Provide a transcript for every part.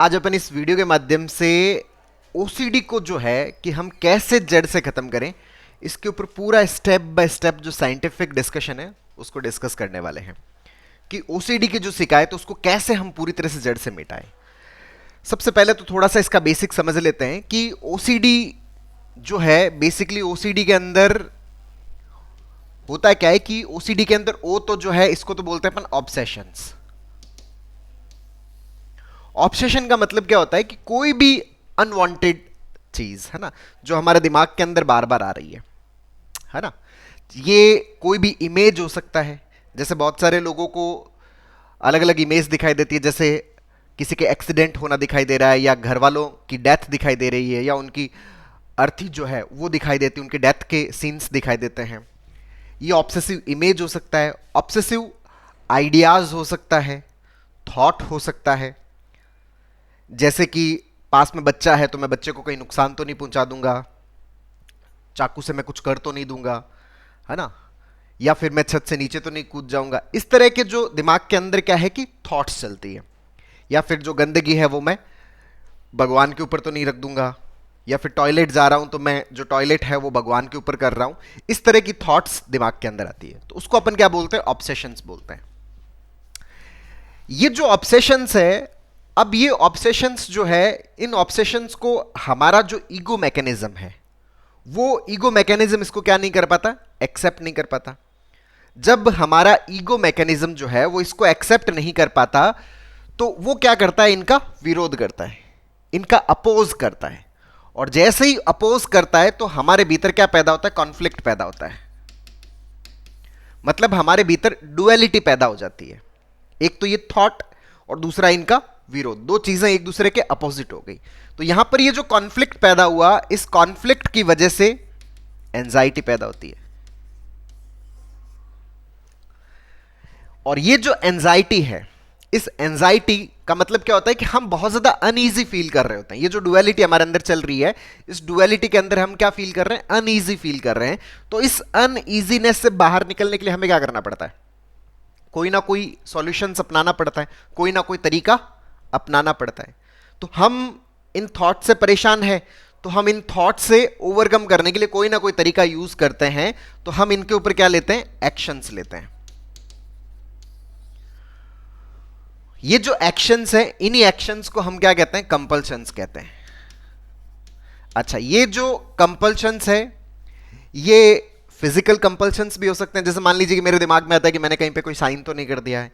आज अपन इस वीडियो के माध्यम से ओसीडी को जो है कि हम कैसे जड़ से खत्म करें, इसके ऊपर पूरा स्टेप बाय स्टेप जो साइंटिफिक डिस्कशन है उसको डिस्कस करने वाले हैं कि ओसीडी की जो शिकायत है उसको कैसे हम पूरी तरह से जड़ से मिटाएं। सबसे पहले तो थोड़ा सा इसका बेसिक समझ लेते हैं कि ओसीडी जो है बेसिकली ओसीडी के अंदर होता क्या है कि ओसीडी के अंदर ओ तो जो है इसको तो बोलते हैं अपन ऑब्सेशंस। ऑब्सेशन का मतलब क्या होता है कि कोई भी अनवांटेड चीज है ना जो हमारे दिमाग के अंदर बार बार आ रही है ना। ये कोई भी इमेज हो सकता है, जैसे बहुत सारे लोगों को अलग अलग इमेज दिखाई देती है, जैसे किसी के एक्सीडेंट होना दिखाई दे रहा है या घर वालों की डेथ दिखाई दे रही है या उनकी अर्थी जो है वो दिखाई देती है, उनके डेथ के सीन्स दिखाई देते हैं। ये ऑब्सेसिव इमेज हो सकता है, ऑब्सेसिव आइडियाज हो सकता है, थॉट हो सकता है। जैसे कि पास में बच्चा है तो मैं बच्चे को कहीं नुकसान तो नहीं पहुंचा दूंगा, चाकू से मैं कुछ कर तो नहीं दूंगा, है ना, या फिर मैं छत से नीचे तो नहीं कूद जाऊंगा। इस तरह के जो दिमाग के अंदर क्या है कि थॉट्स चलती है। या फिर जो गंदगी है वो मैं भगवान के ऊपर तो नहीं रख दूंगा, या फिर टॉयलेट जा रहा हूं तो मैं जो टॉयलेट है वो भगवान के ऊपर कर रहा हूं। इस तरह की थॉट्स दिमाग के अंदर आती है तो उसको अपन क्या बोलते हैं, ऑब्सेशंस बोलते हैं। ये जो ऑब्सेशंस है, अब ये ऑब्सेशंस जो है, इन ऑब्सेशंस को हमारा जो ईगो मैकेनिज्म है वो ईगो मैकेनिज्म इसको क्या नहीं कर पाता, एक्सेप्ट नहीं कर पाता। जब हमारा ईगो मैकेनिज्म जो है वो इसको एक्सेप्ट नहीं कर पाता तो वो क्या करता है, इनका विरोध करता है, इनका अपोज करता है। और जैसे ही अपोज करता है तो हमारे भीतर क्या पैदा होता है, कॉन्फ्लिक्ट पैदा होता है। मतलब हमारे भीतर डुअलिटी पैदा हो जाती है। एक तो ये थॉट और दूसरा इनका विरोध, दो चीजें एक दूसरे के अपोजिट हो गई। तो यहां पर ये जो कॉन्फ्लिक्ट पैदा हुआ, इस कॉन्फ्लिक्ट की वजह से एंजाइटी पैदा होती है। और ये जो एंजाइटी है, इस एंजाइटी का मतलब क्या होता है कि हम बहुत ज्यादा अनईजी फील कर रहे होते हैं। ये जो डुअलिटी हमारे अंदर चल रही है, इस डुअलिटी के अंदर हम क्या फील कर रहे हैं, अनईजी फील कर रहे हैं। तो इस अनईजीनेस से बाहर निकलने के लिए हमें क्या करना पड़ता है, कोई ना कोई सॉल्यूशंस अपनाना पड़ता है, कोई ना कोई तरीका अपनाना पड़ता है। तो हम इन थॉट से परेशान हैं तो हम इन थॉट से ओवरकम करने के लिए कोई ना कोई तरीका यूज करते हैं। तो हम इनके ऊपर क्या लेते हैं, एक्शंस लेते हैं। ये जो एक्शंस हैं, इन्हीं एक्शंस को हम क्या कहते हैं, कंपल्शंस कहते हैं। अच्छा, ये जो कंपल्शंस है ये फिजिकल कंपल्शंस भी हो सकते हैं। जैसे मान लीजिए कि मेरे दिमाग में आता है कि मैंने कहीं पे कोई साइन तो नहीं कर दिया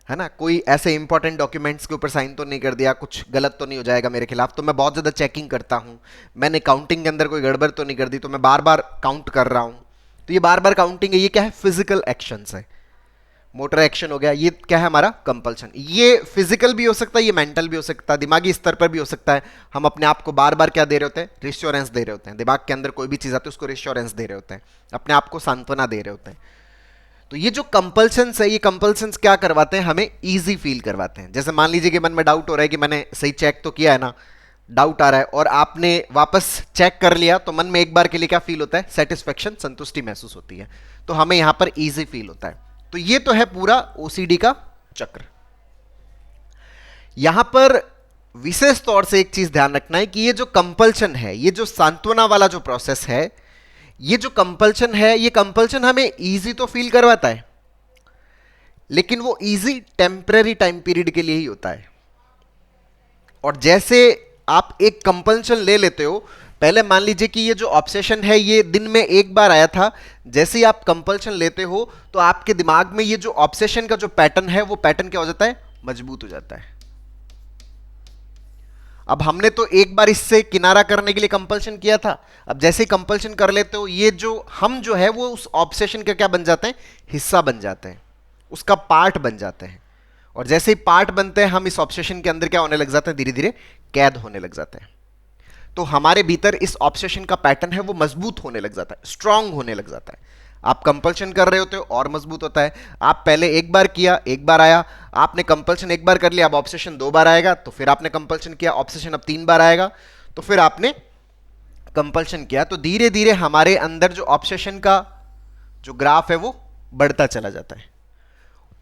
है ना, कोई ऐसे इंपॉर्टेंट डॉक्यूमेंट्स के ऊपर साइन तो नहीं कर दिया, कुछ गलत तो नहीं हो जाएगा मेरे खिलाफ। तो मैं बहुत ज़्यादा चेकिंग करता हूँ, मैंने काउंटिंग के अंदर कोई गड़बड़ तो नहीं कर दी, तो मैं बार बार काउंट कर रहा हूँ। तो ये बार बार काउंटिंग है, ये क्या है, फिजिकल एक्शंस है। मोटर एक्शन हो गया, ये क्या है, हमारा कंपल्शन। ये फिजिकल भी हो सकता है, ये मेंटल भी हो सकता है, दिमागी स्तर पर भी हो सकता है। हम अपने आप को बार बार क्या दे रहे होते हैं, रिश्योरेंस दे रहे होते हैं। दिमाग के अंदर कोई भी चीज़ आती है उसको रिश्योरेंस दे रहे होते हैं, अपने आप को सांत्वना दे रहे होते हैं। तो ये जो कंपल्शंस है, ये कंपल्शंस क्या करवाते हैं, हमें इजी फील करवाते हैं। जैसे मान लीजिए कि मन में डाउट हो रहा है कि मैंने सही चेक तो किया है ना, डाउट आ रहा है और आपने वापस चेक कर लिया, तो मन में एक बार के लिए क्या फील होता है, सेटिस्फेक्शन, संतुष्टि महसूस होती है। तो हमें यहां पर इजी फील होता है। तो ये तो है पूरा ओसीडी का चक्र। यहां पर विशेष तौर से एक चीज ध्यान रखना है कि ये जो कंपल्शन है, ये जो सांत्वना वाला जो प्रोसेस है, ये जो कंपल्शन है, ये कंपल्शन हमें इजी तो फील करवाता है, लेकिन वो इजी टेम्पररी टाइम पीरियड के लिए ही होता है। और जैसे आप एक कंपल्शन ले लेते हो, पहले मान लीजिए कि ये जो ऑब्सेशन है ये दिन में एक बार आया था, जैसे ही आप कंपल्शन लेते हो तो आपके दिमाग में ये जो ऑब्सेशन का जो पैटर्न है वो पैटर्न क्या हो जाता है, मजबूत हो जाता है। अब हमने तो एक बार इससे किनारा करने के लिए कंपल्शन किया था, अब जैसे ही कंपल्शन कर लेते हो, ये जो हम जो है वो उस ऑब्सेशन का क्या बन जाते हैं, हिस्सा बन जाते हैं, उसका पार्ट बन जाते हैं। और जैसे ही पार्ट बनते हैं हम इस ऑब्सेशन के अंदर क्या होने लग जाते हैं, धीरे धीरे कैद होने लग जाते हैं। तो हमारे भीतर इस ऑब्सेशन का पैटर्न है वो मजबूत होने लग जाता है, स्ट्रांग होने लग जाता है। आप कंपल्शन कर रहे होते हो और मजबूत होता है। आप पहले एक बार किया, एक बार आया, आपने कंपल्शन एक बार कर लिया, अब ऑब्सेशन दो बार आएगा, तो फिर आपने कंपल्शन किया, ऑब्सेशन अब तीन बार आएगा, तो फिर आपने कंपल्शन किया। तो धीरे धीरे हमारे अंदर जो ऑब्सेशन का जो ग्राफ है वो बढ़ता चला जाता है,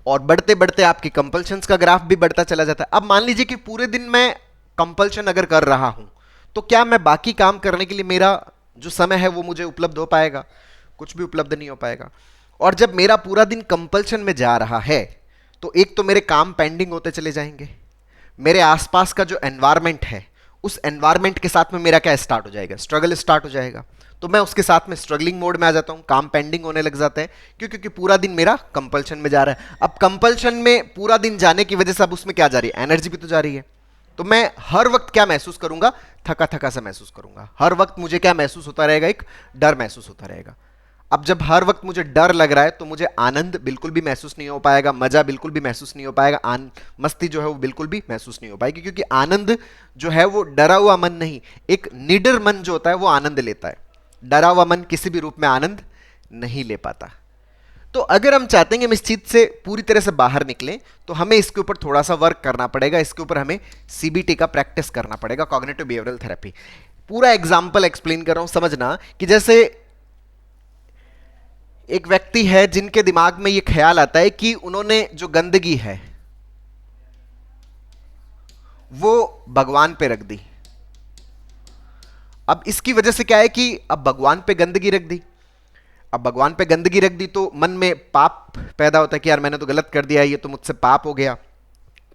और बढ़ते बढ़ते आपकी कंपल्शंस का ग्राफ भी बढ़ता चला जाता है। अब मान लीजिए कि पूरे दिन मैं कंपल्शन अगर कर रहा हूं, तो क्या मैं बाकी काम करने के लिए मेरा जो समय है वो मुझे उपलब्ध हो पाएगा? कुछ भी उपलब्ध नहीं हो पाएगा। और जब मेरा पूरा दिन कंपल्शन में जा रहा है, तो एक तो मेरे काम पेंडिंग होते चले जाएंगे, मेरे आसपास का जो एनवायरमेंट है उस एनवायरमेंट के साथ में मेरा क्या स्टार्ट हो जाएगा? स्ट्रगल स्टार्ट हो जाएगा। तो मैं उसके साथ में स्ट्रगलिंग मोड में आ जाता हूं, काम पेंडिंग होने लग जाते हैं। क्यों? क्योंकि पूरा दिन मेरा कंपल्शन में जा रहा है। अब कंपल्शन में पूरा दिन जाने की वजह से अब उसमें क्या जा रही है? एनर्जी भी तो जा रही है। तो मैं हर वक्त क्या महसूस करूंगा? थका थका सा महसूस करूंगा। हर वक्त मुझे क्या महसूस होता रहेगा? एक डर महसूस होता रहेगा। अब जब हर वक्त मुझे डर लग रहा है, तो मुझे आनंद बिल्कुल भी महसूस नहीं हो पाएगा, मजा बिल्कुल भी महसूस नहीं हो पाएगा, मस्ती जो है वो बिल्कुल भी महसूस नहीं हो पाएगी। क्योंकि आनंद जो है वो डरा हुआ मन नहीं, एक निडर मन जो होता है वो आनंद लेता है। डरा हुआ मन किसी भी रूप में आनंद नहीं ले पाता। तो अगर हम चाहते हैं कि हम इस चीज से पूरी तरह से बाहर निकलें, तो हमें इसके ऊपर थोड़ा सा वर्क करना पड़ेगा। इसके ऊपर हमें सीबीटी का प्रैक्टिस करना पड़ेगा, कॉग्निटिव बिहेवियरल थेरेपी। पूरा एग्जाम्पल एक्सप्लेन कर रहा हूं, समझना कि जैसे एक व्यक्ति है जिनके दिमाग में यह ख्याल आता है कि उन्होंने जो गंदगी है वो भगवान पे रख दी। अब इसकी वजह से क्या है कि अब भगवान पे गंदगी रख दी। अब भगवान पे गंदगी रख दी तो मन में पाप पैदा होता है कि यार मैंने तो गलत कर दिया, ये तो मुझसे पाप हो गया।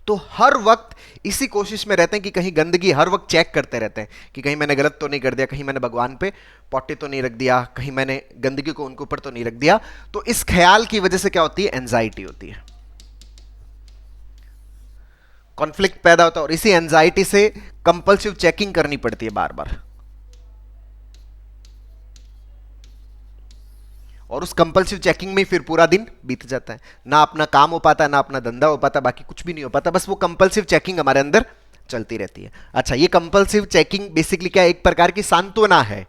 तो हर वक्त इसी कोशिश में रहते हैं कि कहीं गंदगी, हर वक्त चेक करते रहते हैं कि कहीं मैंने गलत तो नहीं कर दिया, कहीं मैंने भगवान पे पॉटी तो नहीं रख दिया, कहीं मैंने गंदगी को उनके ऊपर तो नहीं रख दिया। तो इस ख्याल की वजह से क्या होती है? एंजाइटी होती है, कॉन्फ्लिक्ट पैदा होता है। और इसी एंजाइटी से कंपल्सिव चेकिंग करनी पड़ती है बार बार। और उस कंपल्सिव चेकिंग में फिर पूरा दिन बीत जाता है, ना अपना काम हो पाता, ना अपना धंधा हो पाता, बाकी कुछ भी नहीं हो पाता। बस वो कंपल्सिव चेकिंग हमारे अंदर चलती रहती है। अच्छा, ये कंपल्सिव चेकिंग बेसिकली क्या है? एक प्रकार की सांत्वना है।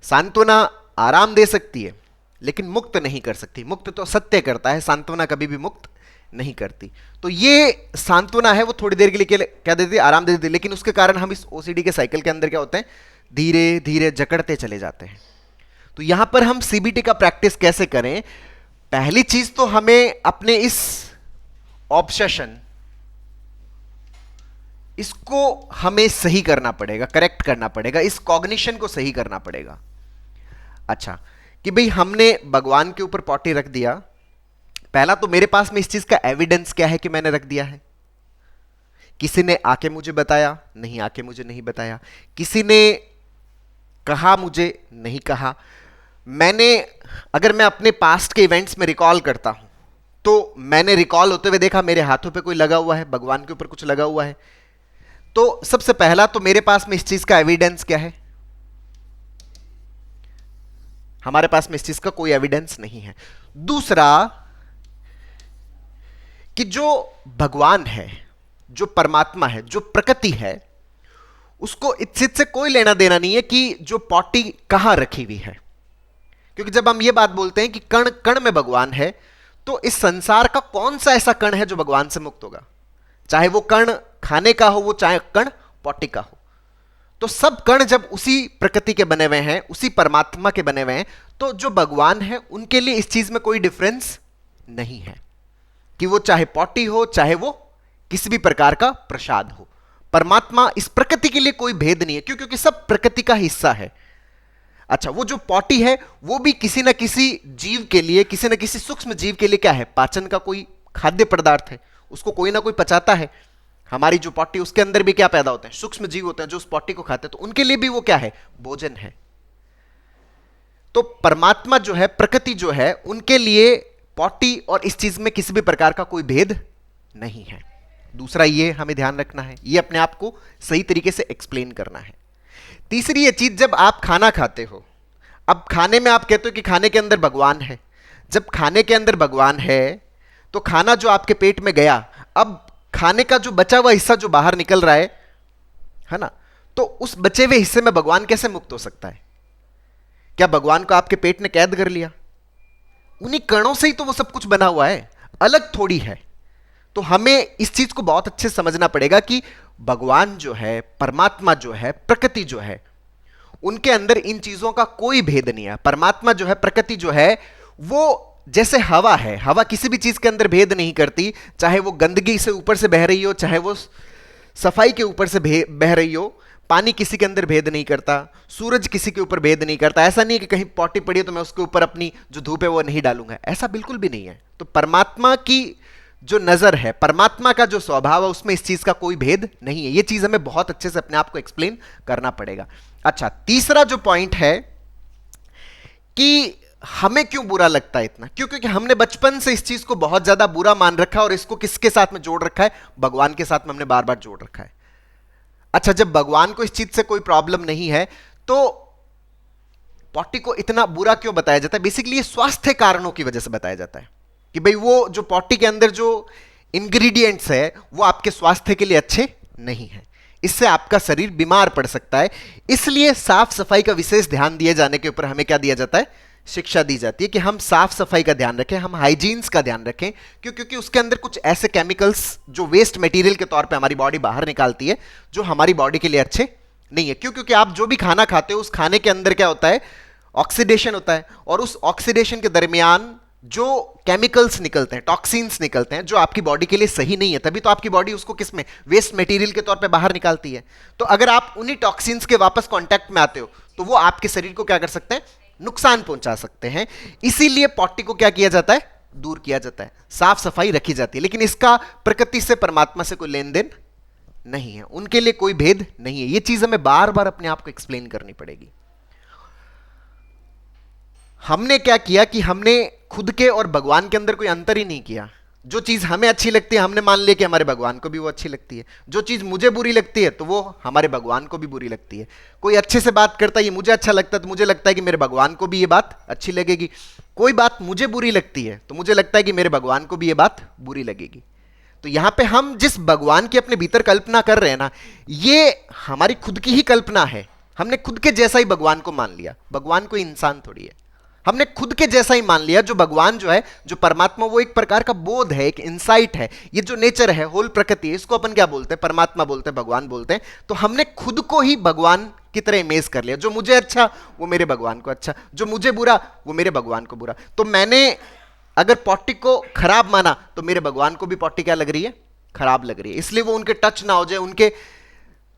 सांत्वना आराम दे सकती है लेकिन मुक्त नहीं कर सकती। मुक्त तो सत्य करता है, सांत्वना कभी भी मुक्त नहीं करती। तो ये सांत्वना है, वो थोड़ी देर के लिए क्या देती है? आराम देती है। लेकिन उसके कारण हम इस ओसीडी के साइकिल के अंदर क्या होते हैं? धीरे धीरे जकड़ते चले जाते हैं। तो यहां पर हम सीबीटी का प्रैक्टिस कैसे करें? पहली चीज तो हमें अपने इस ऑब्सेशन, इसको हमें सही करना पड़ेगा, करेक्ट करना पड़ेगा, इस कॉग्निशन को सही करना पड़ेगा। अच्छा, कि भाई हमने भगवान के ऊपर पॉटी रख दिया। पहला तो मेरे पास में इस चीज का एविडेंस क्या है कि मैंने रख दिया है? किसी ने आके मुझे बताया? नहीं, आके मुझे नहीं बताया। किसी ने कहा मुझे? नहीं कहा। मैंने, अगर मैं अपने पास्ट के इवेंट्स में रिकॉल करता हूं, तो मैंने रिकॉल होते हुए देखा मेरे हाथों पे कोई लगा हुआ है, भगवान के ऊपर कुछ लगा हुआ है। तो सबसे पहला तो मेरे पास में इस चीज का एविडेंस क्या है? हमारे पास में इस चीज का कोई एविडेंस नहीं है। दूसरा, कि जो भगवान है, जो परमात्मा है, जो प्रकृति है, उसको इस चीज से कोई लेना देना नहीं है कि जो पॉटी कहां रखी हुई है। क्योंकि जब हम ये बात बोलते हैं कि कण कण में भगवान है, तो इस संसार का कौन सा ऐसा कण है जो भगवान से मुक्त होगा? चाहे वो कण खाने का हो, वो चाहे कण पॉटी का हो। तो सब कण जब उसी प्रकृति के बने हुए हैं, उसी परमात्मा के बने हुए हैं, तो जो भगवान है उनके लिए इस चीज में कोई डिफरेंस नहीं है कि वो चाहे पॉटी हो, चाहे वो किसी भी प्रकार का प्रसाद हो। परमात्मा, इस प्रकृति के लिए कोई भेद नहीं है। क्यों? क्योंकि सब प्रकृति का हिस्सा है। अच्छा, वो जो पॉटी है वो भी किसी ना किसी जीव के लिए, किसी ना किसी सूक्ष्म जीव के लिए क्या है? पाचन का कोई खाद्य पदार्थ है, उसको कोई ना कोई पचाता है। हमारी जो पॉटी, उसके अंदर भी क्या पैदा होते हैं? सूक्ष्म जीव होते हैं जो उस पॉटी को खाते हैं। तो उनके लिए भी वो क्या है? भोजन है। तो परमात्मा जो है, प्रकृति जो है, उनके लिए पॉटी और इस चीज में किसी भी प्रकार का कोई भेद नहीं है। दूसरा, ये हमें ध्यान रखना है, ये अपने आप को सही तरीके से एक्सप्लेन करना है। तीसरी ये चीज, जब आप खाना खाते हो, अब खाने में आप कहते हो कि खाने के अंदर भगवान है। जब खाने के अंदर भगवान है तो खाना जो आपके पेट में गया, अब खाने का जो बचा हुआ हिस्सा जो बाहर निकल रहा है ना, तो उस बचे हुए हिस्से में भगवान कैसे मुक्त हो सकता है? क्या भगवान को आपके पेट ने कैद कर लिया? उन्हीं कणों से ही तो वो सब कुछ बना हुआ है, अलग थोड़ी है। तो हमें इस चीज को बहुत अच्छे से समझना पड़ेगा कि भगवान जो है, परमात्मा जो है, प्रकृति जो है, उनके अंदर इन चीजों का कोई भेद नहीं है। परमात्मा जो है, प्रकृति जो है, वो जैसे हवा है, हवा किसी भी चीज के अंदर भेद नहीं करती। चाहे वो गंदगी से ऊपर से बह रही हो, चाहे वो सफाई के ऊपर से बह रही हो, पानी किसी के अंदर भेद नहीं करता, सूरज किसी के ऊपर भेद नहीं करता। ऐसा नहीं कि कहीं पॉटी पड़ी है तो मैं उसके ऊपर अपनी जो धूप है वो नहीं डालूंगा, ऐसा बिल्कुल भी नहीं है। तो परमात्मा की जो नजर है, परमात्मा का जो स्वभाव है, उसमें इस चीज का कोई भेद नहीं है। ये चीज हमें बहुत अच्छे से अपने आप को एक्सप्लेन करना पड़ेगा। अच्छा, तीसरा जो पॉइंट है कि हमें क्यों बुरा लगता है इतना, क्यों? क्योंकि हमने बचपन से इस चीज को बहुत ज्यादा बुरा मान रखा है और इसको किसके साथ में जोड़ रखा है? भगवान के साथ में हमने बार बार जोड़ रखा है। अच्छा, जब भगवान को इस चीज से कोई प्रॉब्लम नहीं है तो पॉटी को इतना बुरा क्यों बताया जाता है? बेसिकली ये स्वास्थ्य कारणों की वजह से बताया जाता है कि भाई वो जो पॉटी के अंदर जो इंग्रेडिएंट्स है वो आपके स्वास्थ्य के लिए अच्छे नहीं है, इससे आपका शरीर बीमार पड़ सकता है। इसलिए साफ सफाई का विशेष ध्यान दिए जाने के ऊपर हमें क्या दिया जाता है? शिक्षा दी जाती है कि हम साफ सफाई का ध्यान रखें, हम हाइजीन्स का ध्यान रखें। क्यों? क्योंकि उसके अंदर कुछ ऐसे केमिकल्स जो वेस्ट मटेरियल के तौर पे हमारी बॉडी बाहर निकालती है, जो हमारी बॉडी के लिए अच्छे नहीं है। क्यों? क्योंकि आप जो भी खाना खाते हो उस खाने के अंदर क्या होता है? ऑक्सीडेशन होता है, और उस ऑक्सीडेशन के दरमियान जो केमिकल्स निकलते हैं, टॉक्सिन्स निकलते हैं, जो आपकी बॉडी के लिए सही नहीं है, तभी तो आपकी बॉडी उसको किस में? वेस्ट मटेरियल के तौर पे बाहर निकालती है। तो अगर आप उन्हीं टॉक्सिन्स के वापस कांटेक्ट में आते हो तो वो आपके शरीर को क्या कर सकते हैं? नुकसान पहुंचा सकते हैं। इसीलिए पॉटी को क्या किया जाता है? दूर किया जाता है, साफ सफाई रखी जाती है। लेकिन इसका प्रकृति से, परमात्मा से कोई लेन देन नहीं है, उनके लिए कोई भेद नहीं है। ये चीज हमें बार बार अपने आप को एक्सप्लेन करनी पड़ेगी। हमने क्या किया कि हमने खुद के और भगवान के अंदर कोई अंतर ही नहीं किया। जो चीज हमें अच्छी लगती है हमने मान लिया कि हमारे भगवान को भी वो अच्छी लगती है, जो चीज मुझे बुरी लगती है तो वो हमारे भगवान को भी बुरी लगती है। कोई अच्छे से बात करता है, ये मुझे अच्छा लगता है तो मुझे लगता है कि मेरे भगवान को भी ये बात अच्छी लगेगी। कोई बात मुझे बुरी लगती है तो मुझे लगता है कि मेरे भगवान को भी ये बात बुरी लगेगी। तो यहां पे हम जिस भगवान की अपने भीतर कल्पना कर रहे हैं ना, ये हमारी खुद की ही कल्पना है। हमने खुद के जैसा ही भगवान को मान लिया। भगवान कोई इंसान थोड़ी है, हमने खुद के जैसा ही मान लिया। जो भगवान जो है, जो परमात्मा, वो एक प्रकार का बोध है, एक इंसाइट है। ये जो नेचर है, होल प्रकृति है, इसको अपन क्या बोलते हैं? परमात्मा बोलते हैं, भगवान बोलते हैं। तो हमने खुद को ही भगवान की तरह इमेज कर लिया। जो मुझे अच्छा वो मेरे भगवान को अच्छा, जो मुझे बुरा वो मेरे भगवान को बुरा। तो मैंने अगर पॉटी को खराब माना तो मेरे भगवान को भी पॉटी क्या लग रही है? खराब लग रही है। इसलिए वो उनके टच ना हो जाए, उनके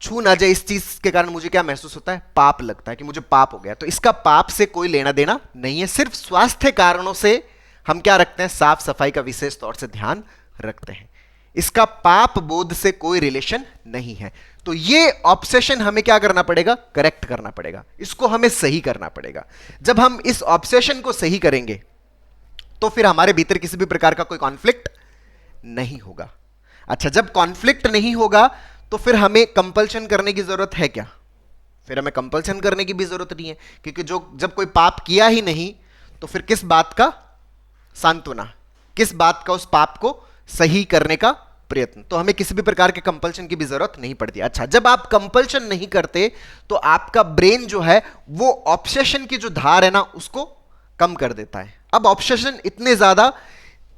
छू ना जाए, इस चीज के कारण मुझे क्या महसूस होता है? पाप लगता है कि मुझे पाप हो गया। तो इसका पाप से कोई लेना देना नहीं है। सिर्फ स्वास्थ्य कारणों से हम क्या रखते हैं? साफ सफाई का विशेष तौर से ध्यान रखते हैं। इसका पाप बोध से कोई रिलेशन नहीं है। तो ये ऑब्सेशन हमें क्या करना पड़ेगा? करेक्ट करना पड़ेगा, इसको हमें सही करना पड़ेगा। जब हम इस ऑब्सेशन को सही करेंगे तो फिर हमारे भीतर किसी भी प्रकार का कोई कॉन्फ्लिक्ट नहीं होगा। अच्छा, जब कॉन्फ्लिक्ट नहीं होगा तो फिर हमें कंपल्शन करने की जरूरत है क्या? फिर हमें कंपल्शन करने की भी जरूरत नहीं है, क्योंकि जो जब कोई पाप किया ही नहीं तो फिर किस बात का सांत्वना, किस बात का उस पाप को सही करने का प्रयत्न? तो हमें किसी भी प्रकार के कंपल्शन की भी जरूरत नहीं पड़ती। अच्छा, जब आप कंपल्शन नहीं करते तो आपका ब्रेन जो है वो ऑब्सेशन की जो धार है ना उसको कम कर देता है। अब ऑब्सेशन इतने ज्यादा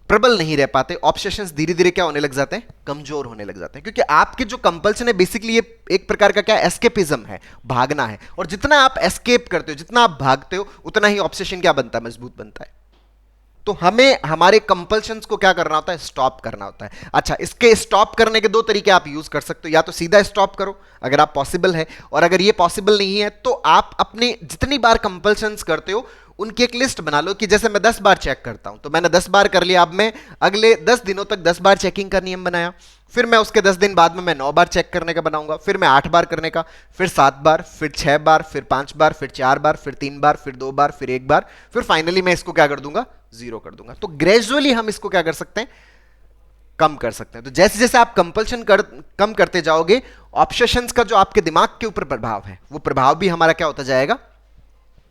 प्रबल नहीं रह पाते, ऑब्सेशंस धीरे धीरे क्या होने लग जाते हैं? कमजोर होने लग जाते हैं। क्योंकि आपके जो कंपल्शन है बेसिकली ये एक प्रकार का क्या? एस्केपिज्म है, भागना है। और जितना आप एस्केप करते हो, जितना आप भागते हो, उतना ही ऑब्सेशन क्या बनता है? मजबूत बनता है। तो हमें हमारे कंपल्शंस को क्या करना होता है? स्टॉप करना होता है। अच्छा, इसके स्टॉप करने के दो तरीके आप यूज कर सकते हो। या तो सीधा स्टॉप करो अगर आप पॉसिबल है, और अगर ये पॉसिबल नहीं है तो आप अपने जितनी बार कंपल्शंस करते हो उनकी एक लिस्ट बना लो कि जैसे मैं 10 बार चेक करता हूं तो मैंने 10 बार कर लिया, अब मैं अगले 10 दिनों तक 10 बार चेकिंग का नियम बनाया। फिर मैं उसके 10 दिन बाद में मैं 9 बार चेक करने का बनाऊंगा, फिर मैं 8 बार करने का, फिर 7 बार, फिर 6 बार, फिर 5 बार, फिर 4 बार, फिर 3 बार, फिर 2 बार, फिर 1 बार, फिर फाइनली मैं इसको क्या कर दूंगा? 0 कर दूंगा। तो ग्रेजुअली हम इसको क्या कर सकते हैं? कम कर सकते हैं। तो जैसे जैसे आप कंपल्शन कम करते जाओगे, ऑब्सेशंस का जो आपके दिमाग के ऊपर प्रभाव है वो प्रभाव भी हमारा क्या होता जाएगा?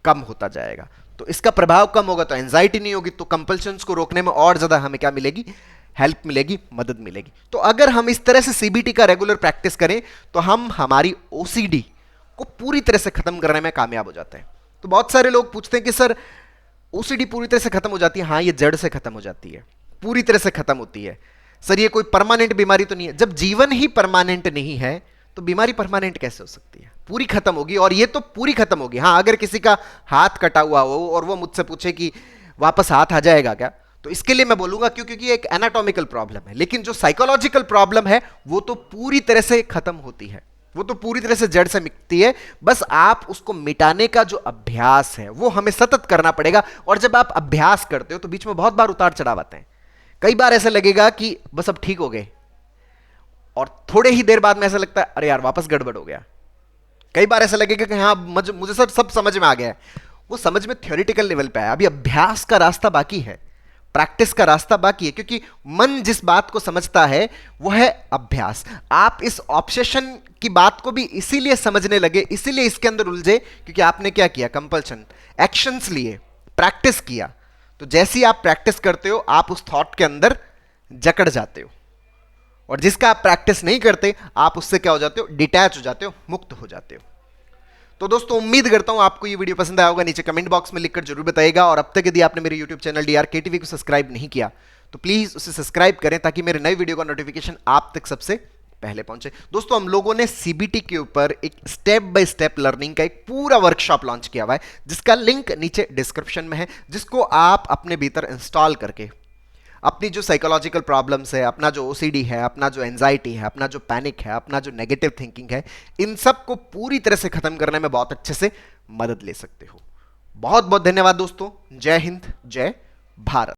कम होता जाएगा। तो इसका प्रभाव कम होगा तो एंजाइटी नहीं होगी, तो कंपल्शंस को रोकने में और ज्यादा हमें क्या मिलेगी? हेल्प मिलेगी, मदद मिलेगी। तो अगर हम इस तरह से सीबीटी का रेगुलर प्रैक्टिस करें तो हम हमारी ओसीडी को पूरी तरह से खत्म करने में कामयाब हो जाते हैं। तो बहुत सारे लोग पूछते हैं कि सर ओसीडी पूरी तरह से खत्म हो जाती है? हाँ, ये जड़ से खत्म हो जाती है, पूरी तरह से खत्म होती है। सर ये कोई परमानेंट बीमारी तो नहीं है? जब जीवन ही परमानेंट नहीं है तो बीमारी परमानेंट कैसे हो सकती है? पूरी खत्म होगी, और ये तो पूरी खत्म होगी। हाँ, अगर किसी का हाथ कटा हुआ हो और वो मुझसे पूछे कि वापस हाथ आ जाएगा क्या, तो इसके लिए मैं बोलूंगा क्यों, क्योंकि एक एनाटॉमिकल प्रॉब्लम है, लेकिन जो साइकोलॉजिकल प्रॉब्लम है वो तो पूरी तरह से खत्म होती है, वो तो पूरी तरह से जड़ से मिटती है। बस आप उसको मिटाने का जो अभ्यास है वो हमें सतत करना पड़ेगा। और जब आप अभ्यास करते हो तो बीच में बहुत बार उतार चढ़ाव आते हैं। कई बार ऐसा लगेगा कि बस अब ठीक हो गए, और थोड़े ही देर बाद में ऐसा लगता है अरे यार वापस गड़बड़ हो गया। कई बार ऐसा लगेगा कि हाँ मुझे सब समझ में आ गया है। वो समझ में थ्योरेटिकल लेवल पे है, अभी अभ्यास का रास्ता बाकी है, प्रैक्टिस का रास्ता बाकी है, क्योंकि मन जिस बात को समझता है वो है अभ्यास। आप इस ऑब्सेशन की बात को भी इसीलिए समझने लगे, इसीलिए इसके अंदर उलझे, क्योंकि आपने क्या किया, कंपल्शन, एक्शंस लिए, प्रैक्टिस किया। तो जैसी आप प्रैक्टिस करते हो आप उस थॉट के अंदर जकड़ जाते हो, और जिसका आप प्रैक्टिस नहीं करते आप उससे क्या हो जाते हो, डिटैच हो जाते हो, मुक्त हो जाते हो। तो दोस्तों उम्मीद करता हूं आपको ये वीडियो पसंद आया होगा। नीचे कमेंट बॉक्स में लिखकर जरूर बताइएगा, और अब तक यदि आपने मेरे यूट्यूब चैनल DRK TV को सब्सक्राइब नहीं किया तो प्लीज उसे सब्सक्राइब करें, ताकि मेरे नए वीडियो का नोटिफिकेशन आप तक सबसे पहले पहुंचे। दोस्तों हम लोगों ने CBT के ऊपर एक स्टेप बाय स्टेप लर्निंग का एक पूरा वर्कशॉप लॉन्च किया हुआ है, जिसका लिंक नीचे डिस्क्रिप्शन में है, जिसको आप अपने भीतर इंस्टॉल करके अपनी जो साइकोलॉजिकल प्रॉब्लम्स है, अपना जो OCD है, अपना जो एंजाइटी है, अपना जो पैनिक है, अपना जो नेगेटिव थिंकिंग है, इन सब को पूरी तरह से खत्म करने में बहुत अच्छे से मदद ले सकते हो। बहुत बहुत धन्यवाद दोस्तों। जय हिंद, जय भारत।